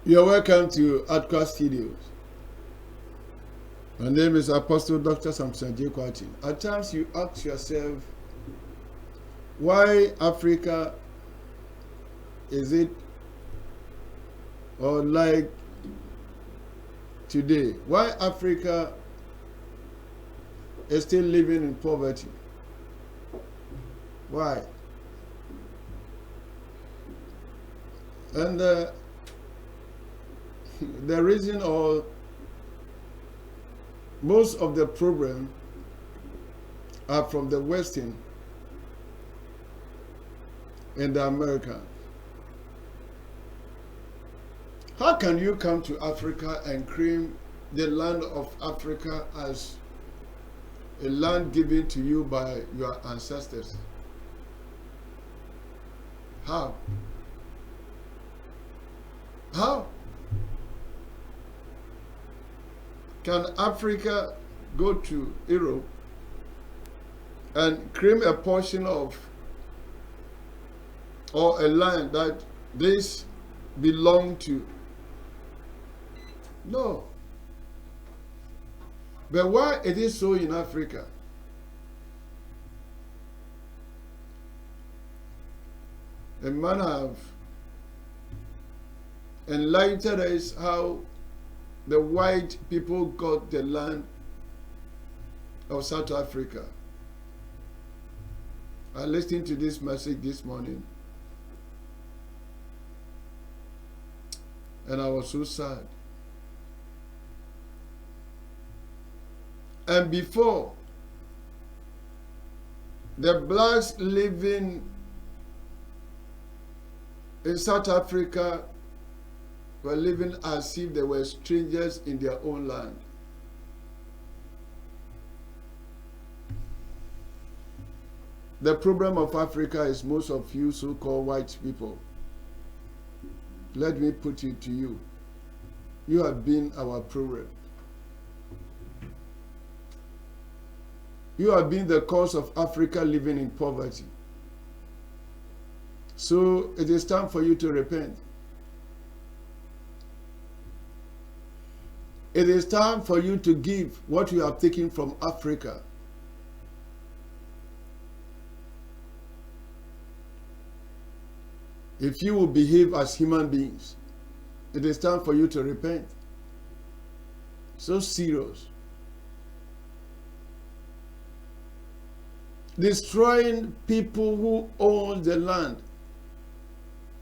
You're welcome to Adkwart Studios. My name is Apostle Dr. Samson J. Kwati. At times you ask yourself, why Africa is it or like today? Why Africa is still living in poverty? Why? And the reason, or most of the problem, are from the Western and the Americans. How can you come to Africa and claim the land of Africa as a land given to you by your ancestors? How? How? Can Africa go to Europe and claim a portion of or a land that this belong to? No. But why it is so in Africa? A man have enlightened us how the white people got the land of South Africa. I listened to this message this morning and I was so sad. And before, the blacks living in South Africa were living as if they were strangers in their own land. The problem of Africa is most of you so-called white people. Let me put it to you. You have been our problem. You have been the cause of Africa living in poverty. So it is time for you to repent. It is time for you to give what you have taken from Africa. If you will behave as human beings, it is time for you to repent. So serious. Destroying people who own the land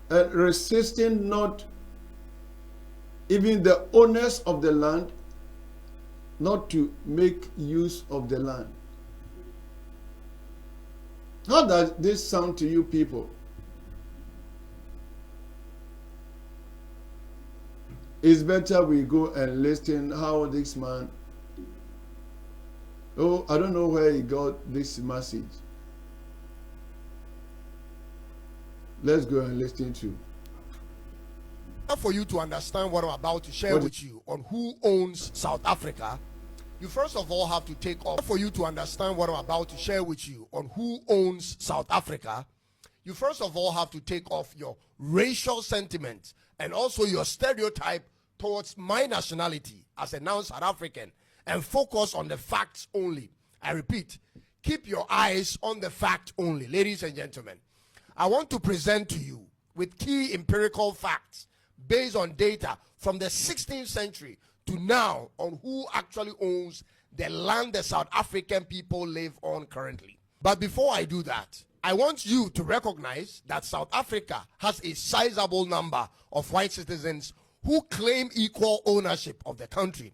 and resisting not even the owners of the land not to make use of the land. How does this sound to you people? It's better we go and listen how this man, oh, I don't know where he got this message. Let's go and listen to. For you to understand what I'm about to share with you on who owns South Africa, you first of all have to take off. For you to understand what I'm about to share with you on who owns South Africa, you first of all have to take off your racial sentiment and also your stereotype towards my nationality as a non-South African and focus on the facts only. I repeat, keep your eyes on the fact only. Ladies and gentlemen, I want to present to you with key empirical facts based on data from the 16th century to now on who actually owns the land the South African people live on currently. But before I do that, I want you to recognize that South Africa has a sizable number of white citizens who claim equal ownership of the country.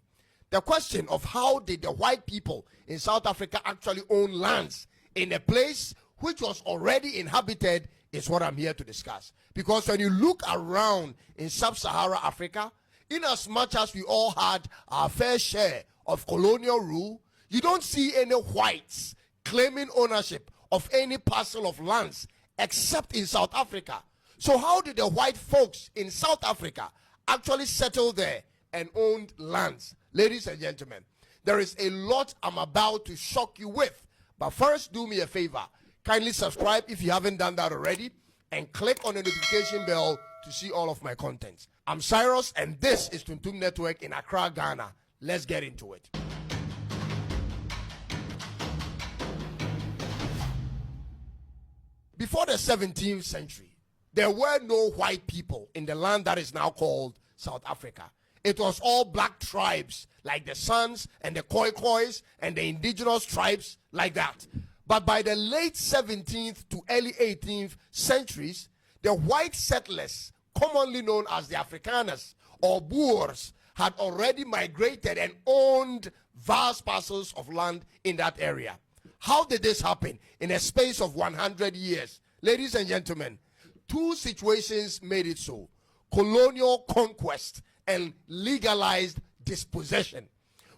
The question of how did the white people in South Africa actually own lands in a place which was already inhabited is what I'm here to discuss. Because when you look around in sub-Saharan Africa, in as much as we all had our fair share of colonial rule, you don't see any whites claiming ownership of any parcel of lands except in South Africa. So how did the white folks in South Africa actually settle there and owned lands? Ladies and gentlemen, there is a lot I'm about to shock you with. But first, do me a favor. Kindly subscribe if you haven't done that already, and click on the notification bell to to see all of my content. I'm Cyrus, and this is Tuntum Network in Accra, Ghana. Let's get into it. Before the 17th century, there were no white people in the land that is now called South Africa. It was all black tribes like the Sans and the Khoikhoi and the indigenous tribes like that. But by the late 17th to early 18th centuries, the white settlers, commonly known as the Afrikaners or Boers, had already migrated and owned vast parcels of land in that area. How did this happen in a space of 100 years? Ladies and gentlemen, two situations made it so: colonial conquest and legalized dispossession.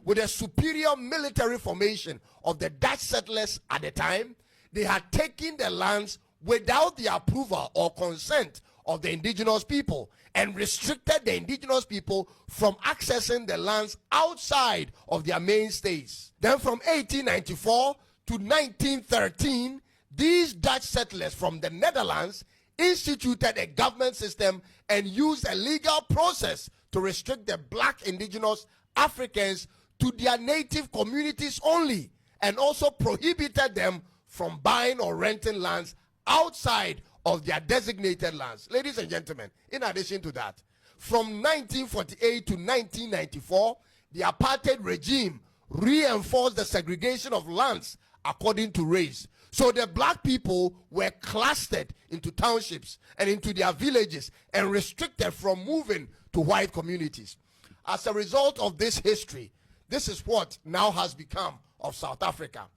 With a superior military formation of the Dutch settlers at the time, they had taken the lands without the approval or consent of the indigenous people and restricted the indigenous people from accessing the lands outside of their mainstays. Then from 1894 to 1913, these Dutch settlers from the Netherlands instituted a government system and used a legal process to restrict the black indigenous Africans to their native communities only, and also prohibited them from buying or renting lands outside of their designated lands. Ladies and gentlemen, in addition to that, from 1948 to 1994, the apartheid regime reinforced the segregation of lands according to race. So the black people were clustered into townships and into their villages and restricted from moving to white communities. As a result of this history, this is what now has become of South Africa.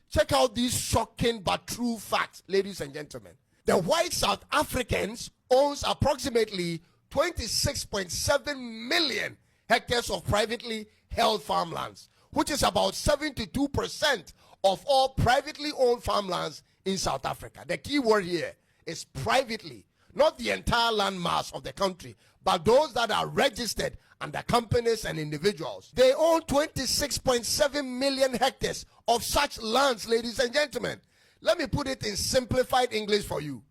Check out these shocking but true facts, ladies and gentlemen. The white South Africans owns approximately 26.7 million hectares of privately held farmlands, which is about 72% of all privately owned farmlands in South Africa. The key word here is privately, not the entire land mass of the country, but those that are registered under companies and individuals. They own 26.7 million hectares of such lands, ladies and gentlemen. Let me put it in simplified English for you.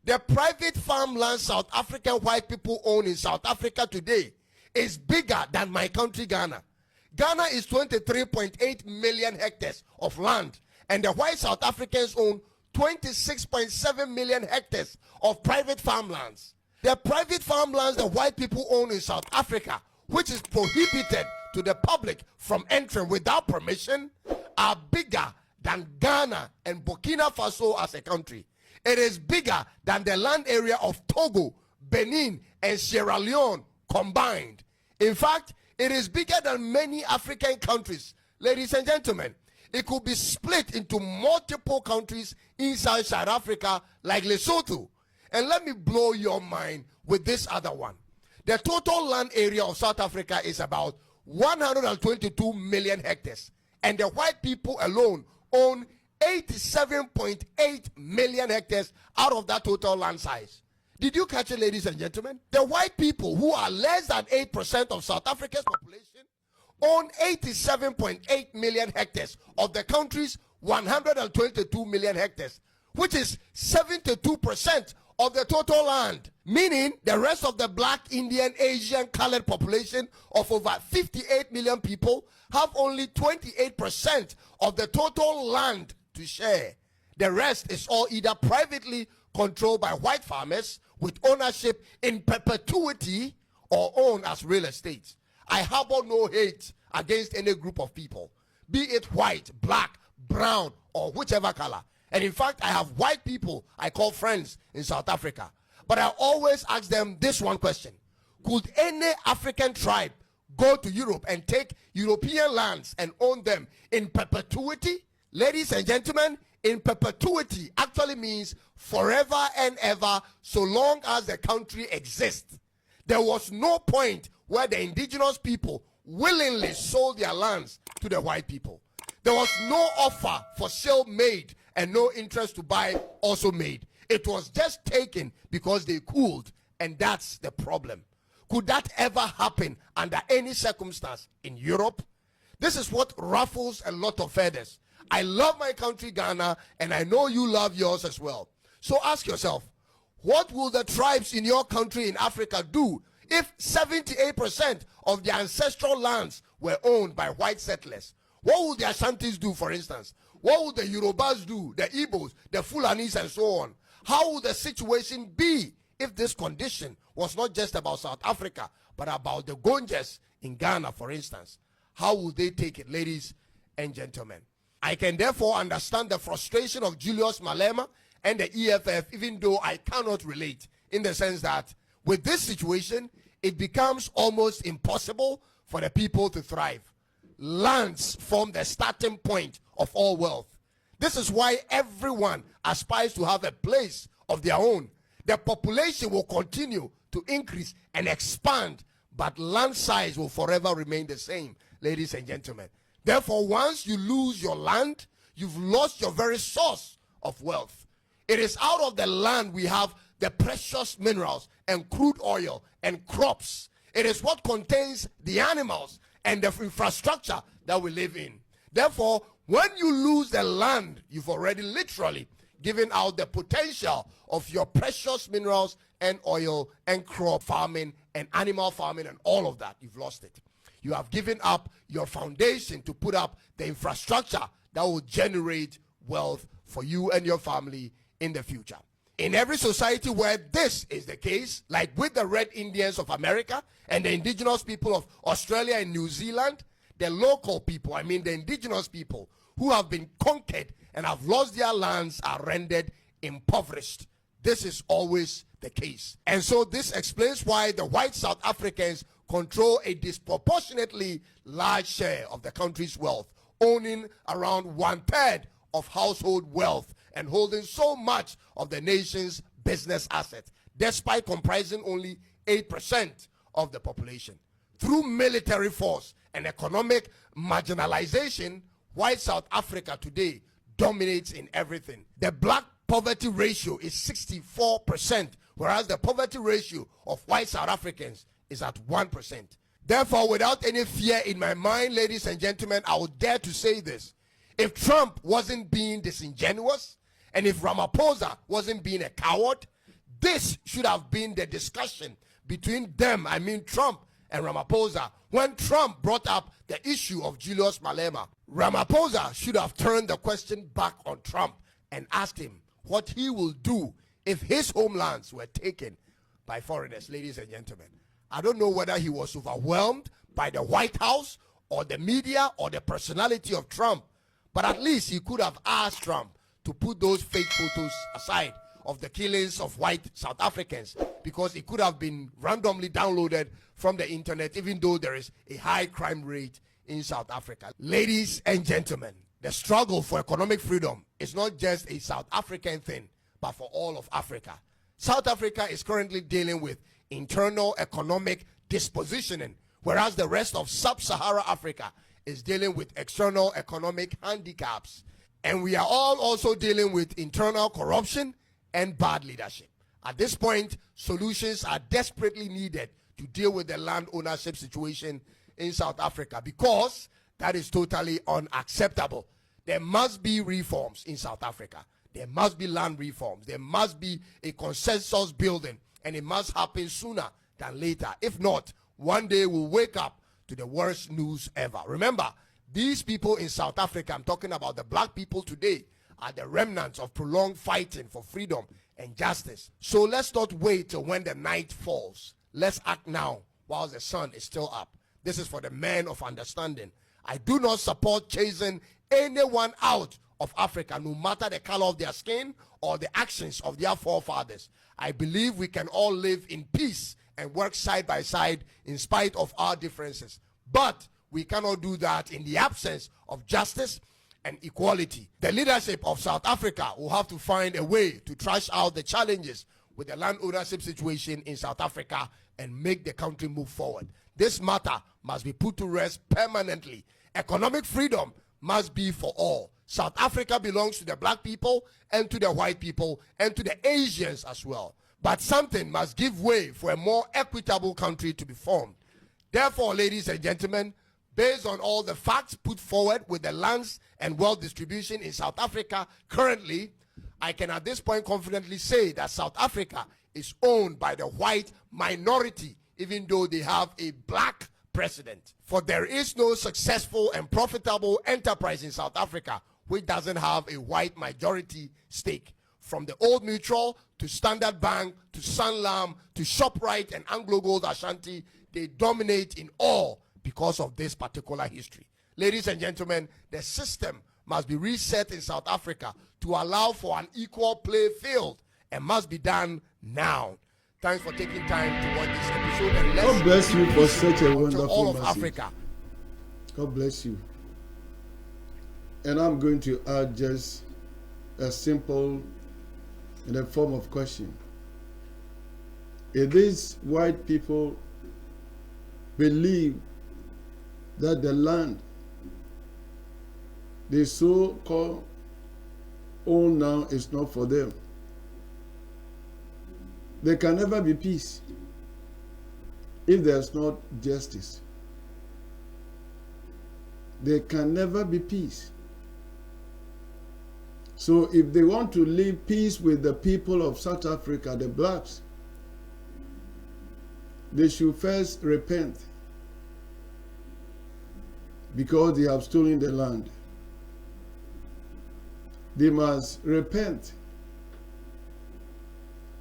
The private farmland South African white people own in South Africa today is bigger than my country, Ghana. Ghana is 23.8 million hectares of land, and the white South Africans own 26.7 million hectares of private farmlands. The private farmlands the white people own in South Africa, which is prohibited to the public from entering without permission, are bigger than Ghana and Burkina Faso as a country. It is bigger than the land area of Togo, Benin, and Sierra Leone combined. In fact, it is bigger than many African countries. Ladies and gentlemen, it could be split into multiple countries inside South Africa like Lesotho. And let me blow your mind with this other one. The total land area of South Africa is about 122 million hectares, and the white people alone own 87.8 million hectares out of that total land size. Did you catch it, ladies and gentlemen? The white people, who are less than 8% of South Africa's population, own 87.8 million hectares of the country's 122 million hectares, which is 72% of the total land. Meaning the rest of the black, Indian, Asian, colored population of over 58 million people have only 28% of the total land to share. The rest is all either privately controlled by white farmers with ownership in perpetuity or owned as real estate. I harbor no hate against any group of people, be it white, black, brown, or whichever color. And in fact, I have white people I call friends in South Africa. But I always ask them this one question: could any African tribe go to Europe and take European lands and own them in perpetuity? Ladies and gentlemen, in perpetuity actually means forever and ever, so long as the country exists. There was no point where the indigenous people willingly sold their lands to the white people. There was no offer for sale made and no interest to buy also made. It was just taken because they could, and that's the problem. Could that ever happen under any circumstance in Europe? This is what ruffles a lot of feathers. I love my country, Ghana, and I know you love yours as well. So ask yourself, What will the tribes in your country in Africa do if 78% of their ancestral lands were owned by white settlers? What would the Ashantis do, for instance? What would the Yorubas do, the Igbos, the Fulanis, and so on? How would the situation be if this condition was not just about South Africa, but about the Gonjas in Ghana, for instance? How would they take it, ladies and gentlemen? I can therefore understand the frustration of Julius Malema and the EFF, even though I cannot relate, in the sense that with this situation, it becomes almost impossible for the people to thrive. Lands form the starting point of all wealth. This is why everyone aspires to have a place of their own. The population will continue to increase and expand, but land size will forever remain the same, ladies and gentlemen. Therefore, once you lose your land, you've lost your very source of wealth. It is out of the land we have the precious minerals and crude oil and crops. It is what contains the animals and the infrastructure that we live in. Therefore, when you lose the land, you've already literally given out the potential of your precious minerals and oil and crop farming and animal farming and all of that. You've lost it. You have given up your foundation to put up the infrastructure that will generate wealth for you and your family in the future. In every society where this is the case, like with the Red Indians of America and the indigenous people of Australia and New Zealand, the local people, I mean the indigenous people who have been conquered and have lost their lands are rendered impoverished. This is always the case. And so this explains why the white South Africans control a disproportionately large share of the country's wealth, owning around 1/3 of household wealth and holding so much of the nation's business assets, despite comprising only 8% of the population. Through military force and economic marginalization, white South Africa today dominates in everything. The black poverty ratio is 64%, whereas the poverty ratio of white South Africans is at 1%. Therefore, without any fear in my mind, ladies and gentlemen, I would dare to say this. If Trump wasn't being disingenuous, and if Ramaphosa wasn't being a coward, this should have been the discussion between them, I mean Trump and Ramaphosa, when Trump brought up the issue of Julius Malema. Ramaphosa should have turned the question back on Trump and asked him what he will do if his homelands were taken by foreigners, ladies and gentlemen. I don't know whether he was overwhelmed by the White House or the media or the personality of Trump, but at least he could have asked Trump to put those fake photos aside of the killings of white South Africans, because it could have been randomly downloaded from the internet, even though there is a high crime rate in South Africa. Ladies and gentlemen, the struggle for economic freedom is not just a South African thing, but for all of Africa. South Africa is currently dealing with internal economic dispositioning, whereas the rest of sub-Saharan Africa is dealing with external economic handicaps. And we are all also dealing with internal corruption and bad leadership. At this point, solutions are desperately needed to deal with the land ownership situation in South Africa, because that is totally unacceptable. There must be reforms in South Africa. There must be land reforms. There must be a consensus building, and it must happen sooner than later. If not, one day we'll wake up to the worst news ever. Remember, these people in South Africa, I'm talking about the black people today, are the remnants of prolonged fighting for freedom and justice. So let's not wait till when the night falls. Let's act now while the sun is still up. This is for the men of understanding. I do not support chasing anyone out of Africa, no matter the color of their skin or the actions of their forefathers. I believe we can all live in peace and work side by side in spite of our differences. But we cannot do that in the absence of justice and equality. The leadership of South Africa will have to find a way to trash out the challenges with the land ownership situation in South Africa and make the country move forward. This matter must be put to rest permanently. Economic freedom must be for all. South Africa belongs to the black people and to the white people and to the Asians as well. But something must give way for a more equitable country to be formed. Therefore, ladies and gentlemen, based on all the facts put forward with the lands and wealth distribution in South Africa currently, I can at this point confidently say that South Africa is owned by the white minority, even though they have a black president. For there is no successful and profitable enterprise in South Africa which doesn't have a white majority stake. From the Old Mutual to Standard Bank to Sanlam to ShopRite and Anglo Gold Ashanti, they dominate in all because of this particular history. Ladies and gentlemen, the system must be reset in South Africa to allow for an equal play field and must be done now. Thanks for taking time to watch this episode. And God bless you for such a wonderful all of message. Africa. God bless you. And I'm going to add just a simple, in the form of question. If these white people believe that the land they so-called own now is not for them, there can never be peace if there's not justice. There can never be peace. So if they want to live peace with the people of South Africa, the blacks, they should first repent because they have stolen the land. They must repent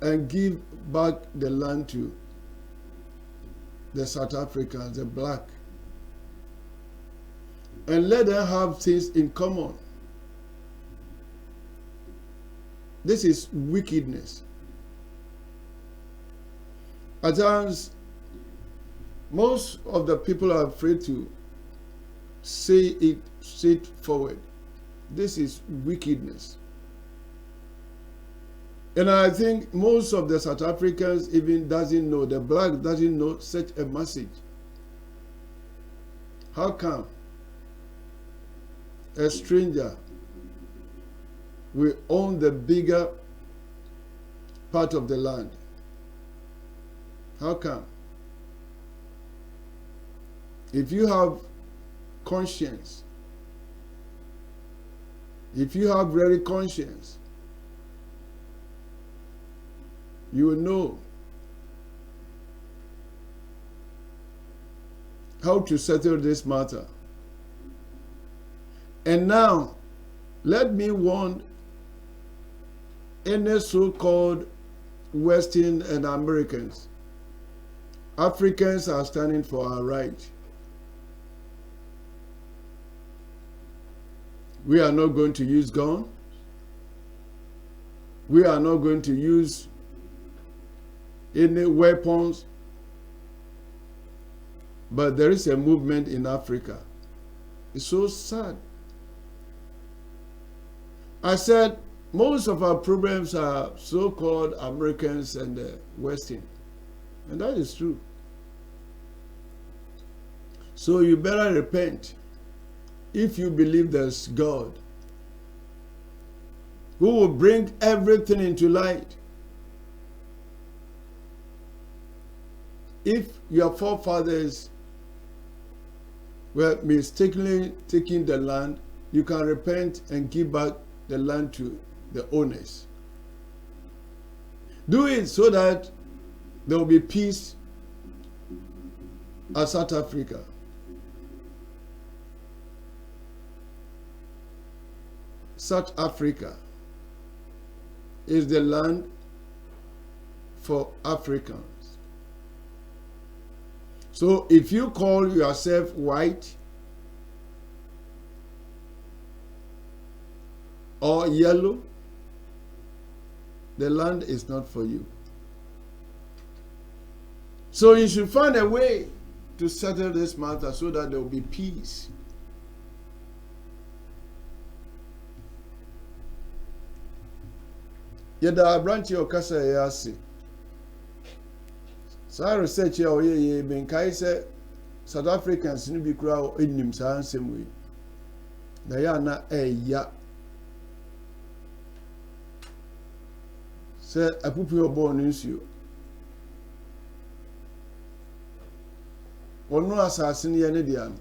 and give back the land to the South Africans, the black, and let them have things in common. This is wickedness. At times, most of the people are afraid to say it straightforward. This is wickedness. And I think most of the South Africans even doesn't know, the black doesn't know such a message. How come a stranger will own the bigger part of the land? How come? If you have conscience, if you have very conscience, you will know how to settle this matter. And now, let me warn any so-called Western and Americans. Africans are standing for our right. We are not going to use guns. We are not going to use any weapons. But there is a movement in Africa. It's so sad. I said most of our problems are so-called Americans and Western. And that is true. So you better repent if you believe there's God who will bring everything into light. If your forefathers were mistakenly taking the land, you can repent and give back the land to the owners. Do it so that there will be peace at South Africa. South Africa is the land for Africans. So if you call yourself white or yellow, the land is not for you. So you should find a way to settle this matter so that there will be peace. Yada branch your kasa yasi. Sa research ya oye ben kai se South Africans ni bi kura enim sa ansem we. Na ya na eya. Se apupu obo no nsuo. Onu asase ne ye ne dia no.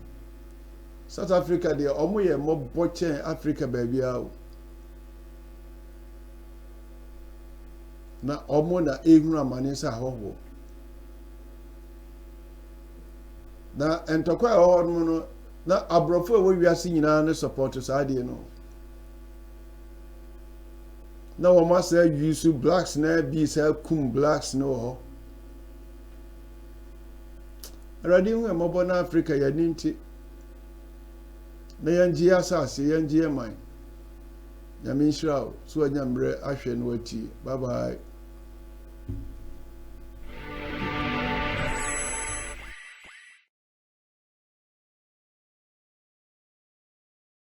South Africa de omo ye mobbo chen Africa ba bia o. na omo na ehunu amane sa ahoho na entokwa ehormo no na abrofo e wo wiase nyina ne support sa de no na wo ma say use blacks na bi say kum blacks no ho already we mobo na Africa ya ninti na yanji asase yanji man ya minshira so anyamre ahwe no ati bye bye.